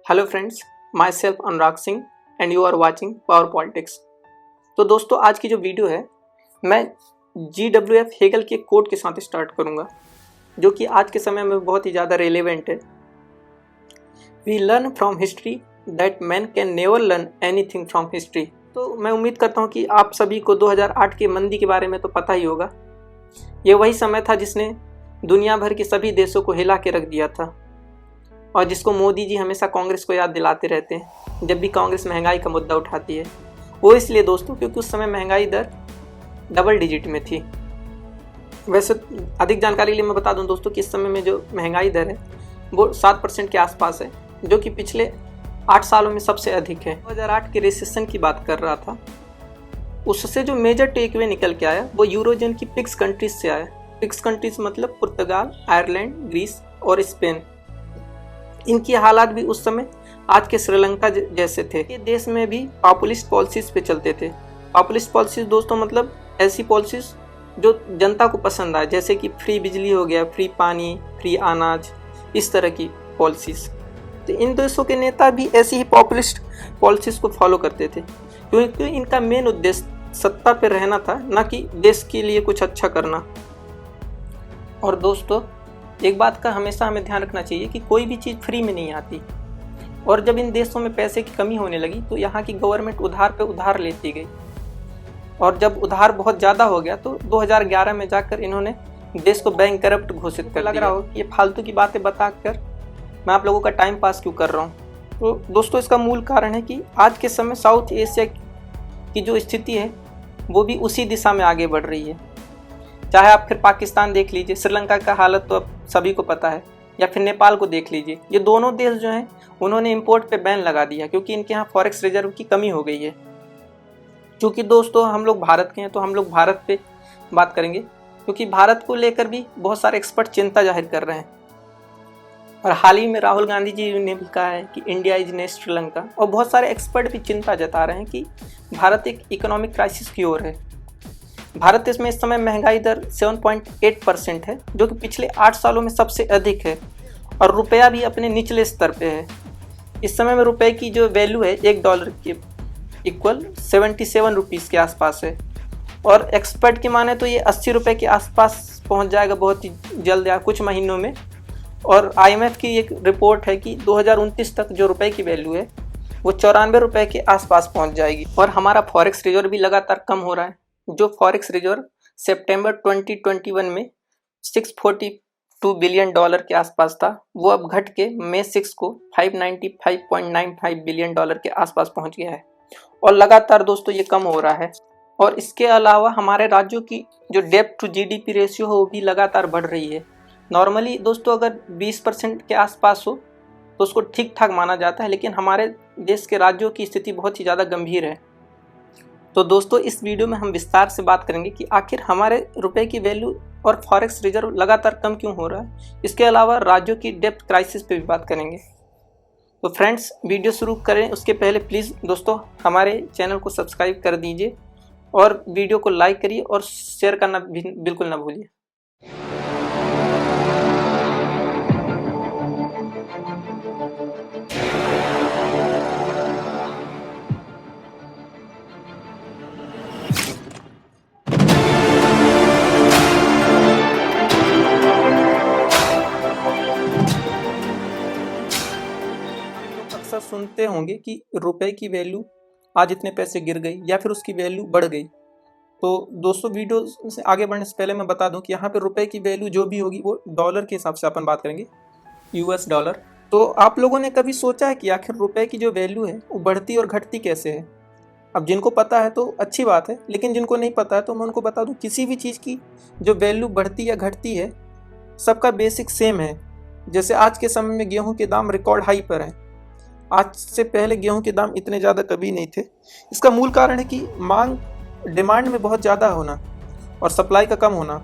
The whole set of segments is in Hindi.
Hello friends, myself Anurag Singh and you are watching power politics. तो दोस्तों, आज की जो वीडियो है मैं GWF हेगल के कोट के साथ स्टार्ट करूंगा, जो कि आज के समय में बहुत ही ज़्यादा रेलेवेंट है। We learn from history that man can never learn anything from history. तो मैं उम्मीद करता हूँ कि आप सभी को 2008 की मंदी के बारे में तो पता ही होगा। ये वही समय था जिसने दुनिया भर के सभी देशों को हिला के रख दिया था, और जिसको मोदी जी हमेशा कांग्रेस को याद दिलाते रहते हैं जब भी कांग्रेस महंगाई का मुद्दा उठाती है। वो इसलिए दोस्तों क्योंकि उस समय महंगाई दर डबल डिजिट में थी। वैसे अधिक जानकारी के लिए मैं बता दूं दोस्तों कि इस समय में जो महंगाई दर है वो 7% के आसपास है, जो कि पिछले 8 सालों में सबसे अधिक है। 2008 के रिसेशन की बात कर रहा था, उससे जो मेजर टेक अवे निकल के आया वो यूरोजोन की 6 कंट्रीज से आया। 6 कंट्रीज मतलब पुर्तगाल, आयरलैंड, ग्रीस और स्पेन। इनकी हालात भी उस समय आज के श्रीलंका जैसे थे। ये देश में भी पॉपुलिस्ट पॉलिसीज पे चलते थे। पॉपुलिस्ट पॉलिसीज दोस्तों मतलब ऐसी पॉलिसीज जो जनता को पसंद आए, जैसे कि फ्री बिजली हो गया, फ्री पानी, फ्री अनाज, इस तरह की पॉलिसीज। तो इन देशों के नेता भी ऐसी ही पॉपुलिस्ट पॉलिसीज को फॉलो करते थे, क्योंकि इनका मेन उद्देश्य सत्ता पे रहना था, ना कि देश के लिए कुछ अच्छा करना। और दोस्तों, एक बात का हमेशा हमें ध्यान रखना चाहिए कि कोई भी चीज़ फ्री में नहीं आती। और जब इन देशों में पैसे की कमी होने लगी तो यहाँ की गवर्नमेंट उधार पे उधार लेती गई, और जब उधार बहुत ज़्यादा हो गया तो 2011 में जाकर इन्होंने देश को बैंक करप्ट घोषित कर लग रहा हो कि ये फालतू की बातें बताकर मैं आप लोगों का टाइम पास क्यों कर रहा हूँ। तो दोस्तों, इसका मूल कारण है कि आज के समय साउथ एशिया की जो स्थिति है वो भी उसी दिशा में आगे बढ़ रही है। चाहे आप फिर पाकिस्तान देख लीजिए, श्रीलंका का हालत तो अब सभी को पता है, या फिर नेपाल को देख लीजिए। ये दोनों देश जो हैं उन्होंने इंपोर्ट पे बैन लगा दिया, क्योंकि इनके यहाँ फॉरेक्स रिजर्व की कमी हो गई है। क्योंकि दोस्तों हम लोग भारत के हैं तो हम लोग भारत पे बात करेंगे, क्योंकि भारत को लेकर भी बहुत सारे एक्सपर्ट चिंता जाहिर कर रहे हैं। और हाल ही में राहुल गांधी जी ने भी कहा है कि इंडिया इज नेक्स्ट श्रीलंका, और बहुत सारे एक्सपर्ट भी चिंता जता रहे हैं कि भारत एक इकोनॉमिक क्राइसिस की ओर है। भारत देश में इस समय महंगाई दर 7.8% है, जो कि पिछले 8 सालों में सबसे अधिक है, और रुपया भी अपने निचले स्तर पे है। इस समय में रुपए की जो वैल्यू है $1 के इक्वल 77 रुपीज़ के आसपास है, और एक्सपर्ट की माने तो ये 80 रुपये के आसपास पहुंच जाएगा बहुत ही जल्द या कुछ महीनों में। और IMF की एक रिपोर्ट है कि 2029 तक जो रुपए की वैल्यू है वो 94 रुपये के आसपास पहुँच जाएगी। और हमारा फॉरेक्स रिजर्व भी लगातार कम हो रहा है। जो फॉरेक्स रिजर्व सितंबर 2021 में $642 बिलियन के आसपास था, वो अब घट के मई 6 को $595.95 बिलियन के आसपास पहुंच गया है, और लगातार दोस्तों ये कम हो रहा है। और इसके अलावा हमारे राज्यों की जो डेब्ट टू GDP रेशियो हो वो भी लगातार बढ़ रही है। नॉर्मली दोस्तों अगर 20% के आसपास हो तो उसको ठीक ठाक माना जाता है, लेकिन हमारे देश के राज्यों की स्थिति बहुत ही ज़्यादा गंभीर है। तो दोस्तों, इस वीडियो में हम विस्तार से बात करेंगे कि आखिर हमारे रुपए की वैल्यू और फॉरेक्स रिजर्व लगातार कम क्यों हो रहा है। इसके अलावा राज्यों की डेब्ट क्राइसिस पे भी बात करेंगे। तो फ्रेंड्स, वीडियो शुरू करें उसके पहले प्लीज़ दोस्तों हमारे चैनल को सब्सक्राइब कर दीजिए, और वीडियो को लाइक करिए और शेयर करना बिल्कुल ना भूलिए। अक्सर सुनते होंगे कि रुपए की वैल्यू आज इतने पैसे गिर गई या फिर उसकी वैल्यू बढ़ गई। तो दोस्तों, वीडियो से आगे बढ़ने से पहले मैं बता दूं कि यहाँ पे रुपए की वैल्यू जो भी होगी वो डॉलर के हिसाब से अपन बात करेंगे, US डॉलर। तो आप लोगों ने कभी सोचा है कि आखिर रुपए की जो वैल्यू है वो बढ़ती और घटती कैसे है? अब जिनको पता है तो अच्छी बात है, लेकिन जिनको नहीं पता है तो मैं उनको बता दूं, किसी भी चीज़ की जो वैल्यू बढ़ती या घटती है सबका बेसिक सेम है। जैसे आज के समय में गेहूँ के दाम रिकॉर्ड हाई पर हैं। आज से पहले गेहूं के दाम इतने ज़्यादा कभी नहीं थे। इसका मूल कारण है कि मांग डिमांड में बहुत ज़्यादा होना और सप्लाई का कम होना।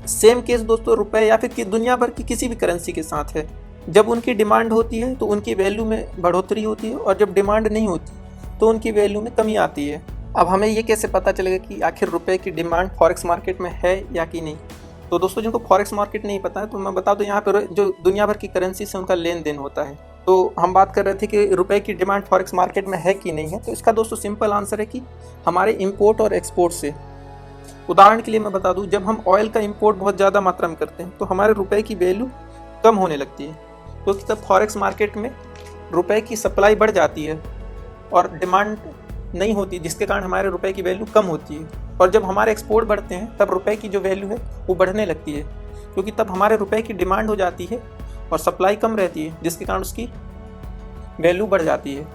सेम केस दोस्तों रुपए या फिर दुनिया भर की किसी भी करेंसी के साथ है। जब उनकी डिमांड होती है तो उनकी वैल्यू में बढ़ोतरी होती है, और जब डिमांड नहीं होती तो उनकी वैल्यू में कमी आती है। अब हमें ये कैसे पता चलेगा कि आखिर रुपए की डिमांड फॉरेक्स मार्केट में है या कि नहीं? तो दोस्तों, जिनको फॉरेक्स मार्केट नहीं पता है तो मैं बता दूं, यहाँ पर जो दुनिया भर की करेंसी से उनका लेन देन होता है। तो हम बात कर रहे थे कि रुपए की डिमांड फॉरेक्स मार्केट में है कि नहीं है। तो इसका दोस्तों सिंपल आंसर है कि हमारे इंपोर्ट और एक्सपोर्ट से। उदाहरण के लिए मैं बता दूं, जब हम ऑयल का इंपोर्ट बहुत ज़्यादा मात्रा में करते हैं तो हमारे रुपए की वैल्यू कम होने लगती है, क्योंकि तब फॉरेक्स मार्केट में रुपए की सप्लाई बढ़ जाती है और डिमांड नहीं होती, जिसके कारण हमारे रुपए की वैल्यू कम होती है। और जब हमारे एक्सपोर्ट बढ़ते हैं तब रुपए की जो वैल्यू है वो बढ़ने लगती है, क्योंकि तब हमारे रुपए की डिमांड हो जाती है और सप्लाई कम रहती है, जिसके कारण उसकी वैल्यू बढ़ जाती है।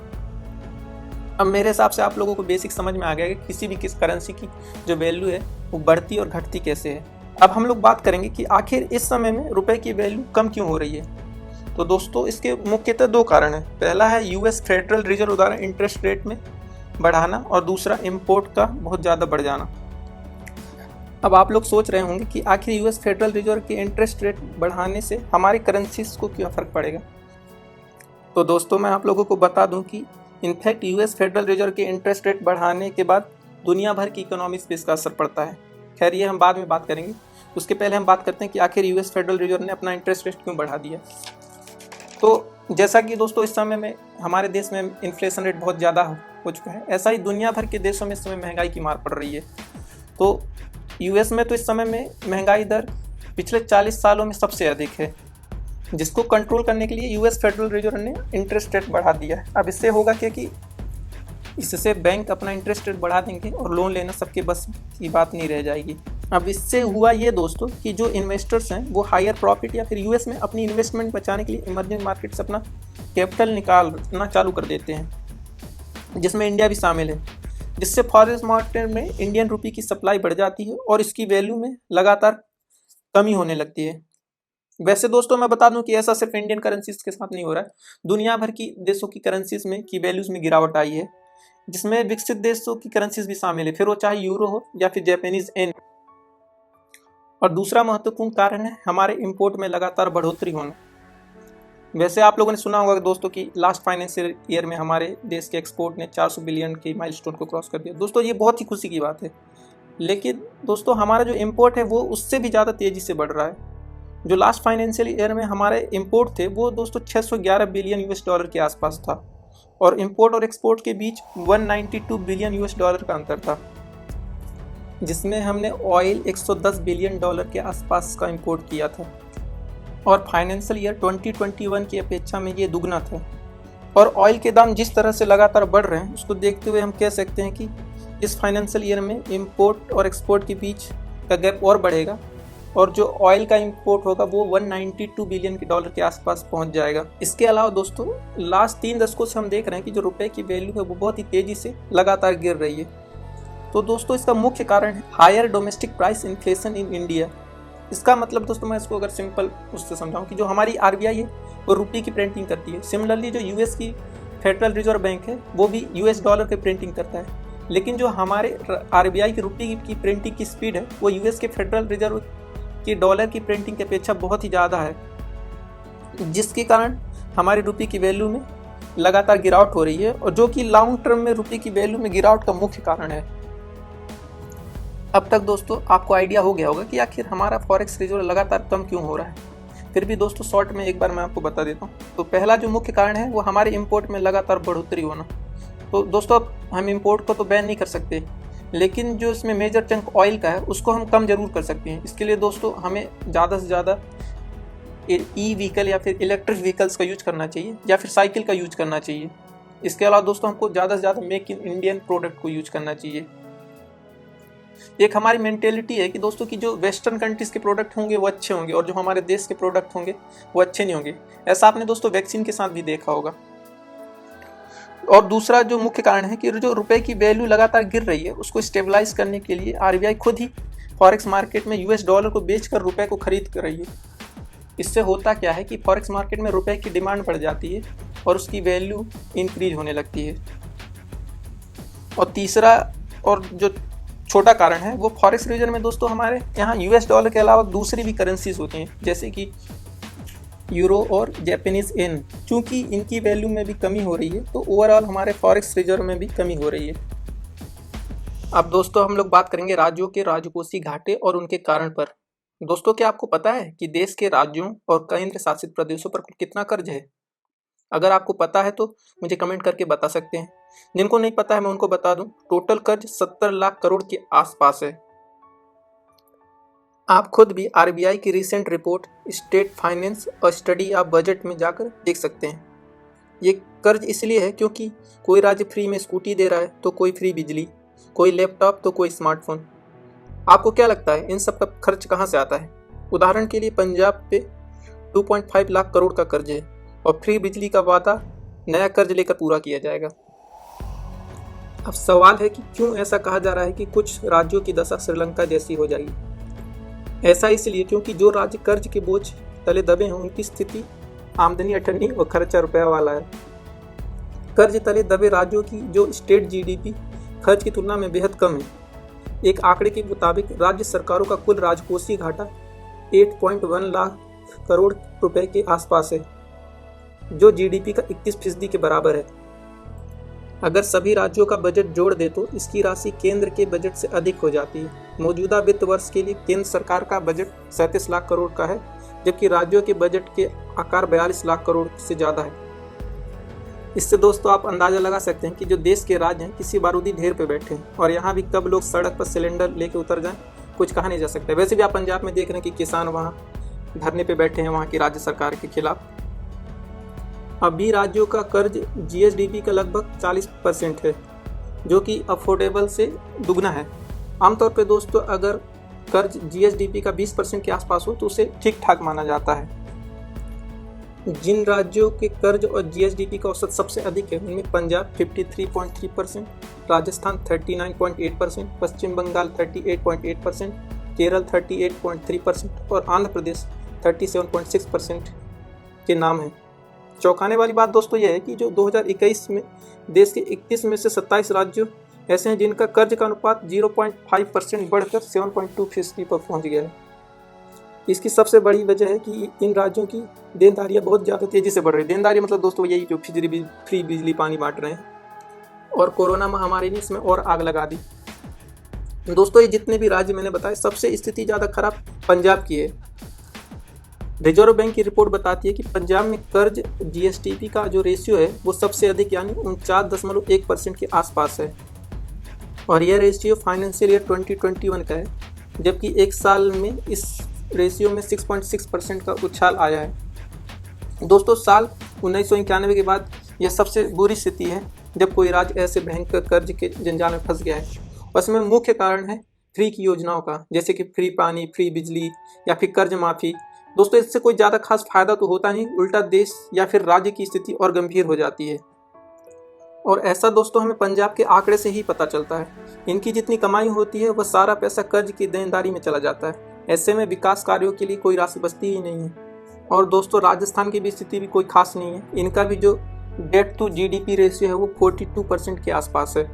अब मेरे हिसाब से आप लोगों को बेसिक समझ में आ गया कि किसी भी करेंसी की जो वैल्यू है वो बढ़ती और घटती कैसे है। अब हम लोग बात करेंगे कि आखिर इस समय में रुपए की वैल्यू कम क्यों हो रही है। तो दोस्तों इसके मुख्यतः दो कारण हैं। पहला है यूएस फेडरल रिजर्व द्वारा इंटरेस्ट रेट में बढ़ाना और दूसरा इंपोर्ट का बहुत ज़्यादा बढ़ जाना। अब आप लोग सोच रहे होंगे कि आखिर यूएस फेडरल रिजर्व के इंटरेस्ट रेट बढ़ाने से हमारी करेंसीज को क्या फ़र्क पड़ेगा। तो दोस्तों मैं आप लोगों को बता दूं कि इनफैक्ट यूएस फेडरल रिजर्व के इंटरेस्ट रेट बढ़ाने के बाद दुनिया भर की इकोनॉमीज पे इसका असर पड़ता है। खैर ये हम बाद में बात करेंगे। उसके पहले हम बात करते हैं कि आखिर यूएस फेडरल रिजर्व ने अपना इंटरेस्ट रेट क्यों बढ़ा दिया। तो जैसा कि दोस्तों इस समय में हमारे देश में इन्फ्लेशन रेट बहुत ज़्यादा हो चुका है, ऐसा ही दुनिया भर के देशों में इस समय महंगाई की मार पड़ रही है। तो यूएस में तो इस समय में महंगाई दर पिछले 40 सालों में सबसे अधिक है, जिसको कंट्रोल करने के लिए यूएस फेडरल रिजर्व ने इंटरेस्ट रेट बढ़ा दिया है। अब इससे होगा क्या कि इससे बैंक अपना इंटरेस्ट रेट बढ़ा देंगे और लोन लेना सबके बस की बात नहीं रह जाएगी। अब इससे हुआ ये दोस्तों कि जो इन्वेस्टर्स हैं वो हायर प्रॉफिट या फिर यूएस में अपनी इन्वेस्टमेंट बचाने के लिए इमर्जिंग मार्केट से अपना कैपिटल निकालना चालू कर देते हैं, जिसमें इंडिया भी शामिल है, जिससे फॉरेक्स मार्केट में इंडियन रुपये की सप्लाई बढ़ जाती है और इसकी वैल्यू में लगातार कमी होने लगती है। वैसे दोस्तों मैं बता दूं कि ऐसा सिर्फ इंडियन करेंसीज के साथ नहीं हो रहा है, दुनिया भर की देशों की करेंसीज में की वैल्यूज में गिरावट आई है, जिसमें विकसित देशों की करेंसीज भी शामिल है, फिर वो चाहे यूरो हो या फिर जापानीज येन। और दूसरा महत्वपूर्ण कारण है हमारे इंपोर्ट में लगातार बढ़ोतरी होना। वैसे आप लोगों ने सुना होगा दोस्तों कि लास्ट फाइनेंशियल ईयर में हमारे देश के एक्सपोर्ट ने 400 बिलियन के माइलस्टोन को क्रॉस कर दिया। दोस्तों ये बहुत ही खुशी की बात है, लेकिन दोस्तों हमारा जो इंपोर्ट है वो उससे भी ज़्यादा तेज़ी से बढ़ रहा है। जो लास्ट फाइनेंशियल ईयर में हमारे इंपोर्ट थे वो दोस्तों 611 बिलियन यूएस डॉलर के आसपास था, और इंपोर्ट और एक्सपोर्ट के बीच 192 बिलियन यूएस डॉलर का अंतर था, जिसमें हमने ऑयल 110 बिलियन डॉलर के आसपास का इंपोर्ट किया था, और फाइनेंशियल ईयर 2021 की अपेक्षा में ये दुगना था। और ऑयल के दाम जिस तरह से लगातार बढ़ रहे हैं उसको देखते हुए हम कह सकते हैं कि इस फाइनेंशियल ईयर में इंपोर्ट और एक्सपोर्ट के बीच का गैप और बढ़ेगा, और जो ऑयल का इंपोर्ट होगा वो 192 बिलियन के डॉलर के आसपास पहुंच जाएगा। इसके अलावा दोस्तों लास्ट 3 दशकों से हम देख रहे हैं कि जो रुपए की वैल्यू है वो बहुत ही तेज़ी से लगातार गिर रही है। तो दोस्तों इसका मुख्य कारण है higher domestic price inflation in India. इसका मतलब दोस्तों मैं इसको अगर सिंपल उससे समझाऊं कि जो हमारी आरबीआई है वो रुपये की प्रिंटिंग करती है। सिमिलरली जो यूएस की फेडरल रिजर्व बैंक है वो भी यूएस डॉलर की प्रिंटिंग करता है, लेकिन जो हमारे आरबीआई की रुपये की प्रिंटिंग की स्पीड है वो यूएस के फेडरल रिजर्व की डॉलर की प्रिंटिंग की अपेक्षा बहुत ही ज़्यादा है, जिसके कारण हमारे रुपये की वैल्यू में लगातार गिरावट हो रही है, और जो कि लॉन्ग टर्म में रुपये की वैल्यू में गिरावट का मुख्य कारण है। अब तक दोस्तों आपको आइडिया हो गया होगा कि आखिर हमारा फॉरेक्स रिजर्व लगातार कम क्यों हो रहा है। फिर भी दोस्तों शॉर्ट में एक बार मैं आपको बता देता हूँ। तो पहला जो मुख्य कारण है वो हमारे इंपोर्ट में लगातार बढ़ोतरी होना। तो दोस्तों हम इंपोर्ट को तो बैन नहीं कर सकते, लेकिन जो इसमें मेजर चंक ऑयल का है उसको हम कम जरूर कर सकते हैं। इसके लिए दोस्तों हमें ज़्यादा से ज़्यादा ई व्हीकल या फिर इलेक्ट्रिक व्हीकल्स का यूज करना चाहिए, या फिर साइकिल का यूज करना चाहिए। इसके अलावा दोस्तों हमको ज़्यादा से ज़्यादा मेक इन इंडियन प्रोडक्ट को यूज करना चाहिए। एक हमारी मेंटेलिटी है कि दोस्तों की जो वेस्टर्न कंट्रीज़ के प्रोडक्ट होंगे वो अच्छे होंगे और जो हमारे देश के प्रोडक्ट होंगे वो अच्छे नहीं होंगे। ऐसा आपने दोस्तों वैक्सीन के साथ भी देखा होगा। और दूसरा जो मुख्य कारण है कि जो रुपए की वैल्यू लगातार गिर रही है उसको स्टेबलाइज करने के लिए आरबीआई खुद ही फॉरेक्स मार्केट में यूएस डॉलर को बेचकर रुपए को खरीद कर रही है। इससे होता क्या है कि फॉरेक्स मार्केट में रुपए की डिमांड बढ़ जाती है और उसकी वैल्यू इंक्रीज होने लगती है। और तीसरा और जो छोटा कारण है वो फॉरेक्स रिजर्व में दोस्तों हमारे यहाँ यूएस डॉलर के अलावा दूसरी भी करेंसीज होती हैं, जैसे कि यूरो और जापानीज येन। चूँकि इनकी वैल्यू में भी कमी हो रही है तो ओवरऑल हमारे फॉरेक्स रिजर्व में भी कमी हो रही है। अब दोस्तों हम लोग बात करेंगे राज्यों के राजकोषीय घाटे और उनके कारण पर। दोस्तों क्या आपको पता है कि देश के राज्यों और केंद्र शासित प्रदेशों पर कुल कितना कर्ज है? अगर आपको पता है तो मुझे कमेंट करके बता सकते हैं। जिनको नहीं पता है मैं उनको बता दूं, टोटल कर्ज 70 लाख करोड़ के आसपास है। आप खुद भी आरबीआई की रिसेंट रिपोर्ट स्टेट फाइनेंस और स्टडी ऑफ बजट में जाकर देख सकते हैं। ये कर्ज इसलिए है क्योंकि कोई राज्य फ्री में स्कूटी दे रहा है तो कोई फ्री बिजली, कोई लैपटॉप तो कोई स्मार्टफोन। आपको क्या लगता है इन सब का खर्च कहाँ से आता है? उदाहरण के लिए पंजाब पे 2.5 लाख करोड़ का कर्ज है और फ्री बिजली का वादा नया कर्ज लेकर पूरा किया जाएगा। अब सवाल है कि क्यों ऐसा कहा जा रहा है कि कुछ राज्यों की दशा श्रीलंका जैसी हो जाएगी। ऐसा इसलिए क्योंकि जो राज्य कर्ज के बोझ तले दबे हैं उनकी स्थिति आमदनी अठन्नी और खर्चा रुपया वाला है। कर्ज तले दबे राज्यों की जो स्टेट जीडीपी खर्च की तुलना में बेहद कम है। एक आंकड़े के मुताबिक राज्य सरकारों का कुल राजकोषीय घाटा 8.1 लाख करोड़ रुपए के आसपास है, जो जीडीपी का 21% के बराबर है। अगर सभी राज्यों का बजट जोड़ दे तो इसकी राशि केंद्र के बजट से अधिक हो जाती है। मौजूदा वित्त वर्ष के लिए केंद्र सरकार का बजट 37 लाख करोड़ का है, जबकि राज्यों के बजट के आकार 42 लाख करोड़ से ज़्यादा है। इससे दोस्तों आप अंदाज़ा लगा सकते हैं कि जो देश के राज्य हैं किसी बारूदी ढेर पे बैठे हैं और यहाँ भी कब लोग सड़क पर सिलेंडर लेके उतर जाएं कुछ कहा नहीं जा सकता। वैसे भी आप पंजाब में देख रहे हैं कि किसान वहाँ धरने पे बैठे हैं वहाँ की राज्य सरकार के खिलाफ। अभी राज्यों का कर्ज जीएसडीपी का लगभग 40% है, जो कि अफोर्डेबल से दुगना है। आमतौर पर दोस्तों अगर कर्ज जीएसडीपी का 20% के आसपास हो तो उसे ठीक ठाक माना जाता है। जिन राज्यों के कर्ज और जीएसडीपी का औसत सबसे अधिक है उनमें पंजाब 53.3%, राजस्थान 39.8%, पश्चिम बंगाल 38.8%, केरल 38.3% और आंध्र प्रदेश 37.6% के नाम हैं। चौंकाने वाली बात दोस्तों यह है कि जो 2021 में देश के 31 में से 27 राज्यों ऐसे हैं जिनका कर्ज का अनुपात 0.5% बढ़कर 7.2% पर पहुंच गया है। इसकी सबसे बड़ी वजह है कि इन राज्यों की देनदारियां बहुत ज़्यादा तेज़ी से बढ़ रही है। देनदारी मतलब दोस्तों यही जो फ्री बिजली पानी बांट रहे हैं और कोरोना महामारी ने इसमें और आग लगा दी। दोस्तों ये जितने भी राज्य मैंने बताए सबसे स्थिति ज़्यादा खराब पंजाब की है। रिजर्व बैंक की रिपोर्ट बताती है कि पंजाब में कर्ज जीएसडीपी का जो रेशियो है वो सबसे अधिक यानी 49.1% के आसपास है और यह रेशियो फाइनेंशियल ईयर 2021 का है, जबकि एक साल में इस रेशियो में 6.6% का उछाल आया है। दोस्तों साल 1991 के बाद यह सबसे बुरी स्थिति है जब कोई राज्य ऐसे भयंकर कर्ज के जंजाल में फंस गया है। और इसमें मुख्य कारण है फ्री की योजनाओं का, जैसे कि फ्री पानी, फ्री बिजली या फिर कर्ज माफ़ी। दोस्तों इससे कोई ज़्यादा खास फायदा तो होता नहीं, उल्टा देश या फिर राज्य की स्थिति और गंभीर हो जाती है। और ऐसा दोस्तों हमें पंजाब के आंकड़े से ही पता चलता है। इनकी जितनी कमाई होती है वह सारा पैसा कर्ज की देनदारी में चला जाता है। ऐसे में विकास कार्यों के लिए कोई राशि बचती ही नहीं है। और दोस्तों राजस्थान की भी स्थिति भी कोई खास नहीं है। इनका भी जो डेट टू जीडीपी रेशियो है वो 42% के आसपास है।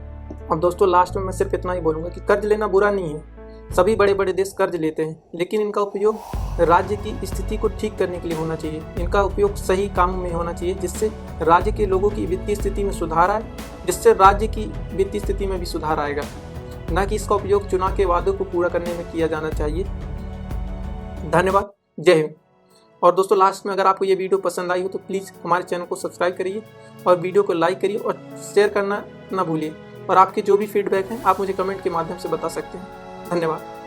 अब दोस्तों लास्ट में मैं सिर्फ इतना ही बोलूँगा कि कर्ज लेना बुरा नहीं है। सभी बड़े बड़े देश कर्ज लेते हैं, लेकिन इनका उपयोग राज्य की स्थिति को ठीक करने के लिए होना चाहिए। इनका उपयोग सही कामों में होना चाहिए जिससे राज्य के लोगों की वित्तीय स्थिति में सुधार आए, जिससे राज्य की वित्तीय स्थिति में भी सुधार आएगा। न कि इसका उपयोग चुनाव के वादों को पूरा करने में किया जाना चाहिए। धन्यवाद, जय हिंद। और दोस्तों लास्ट में अगर आपको ये वीडियो पसंद आई हो तो प्लीज़ हमारे चैनल को सब्सक्राइब करिए और वीडियो को लाइक करिए और शेयर करना ना भूलिए। और आपके जो भी फीडबैक हैं आप मुझे कमेंट के माध्यम से बता सकते हैं। धन्यवाद।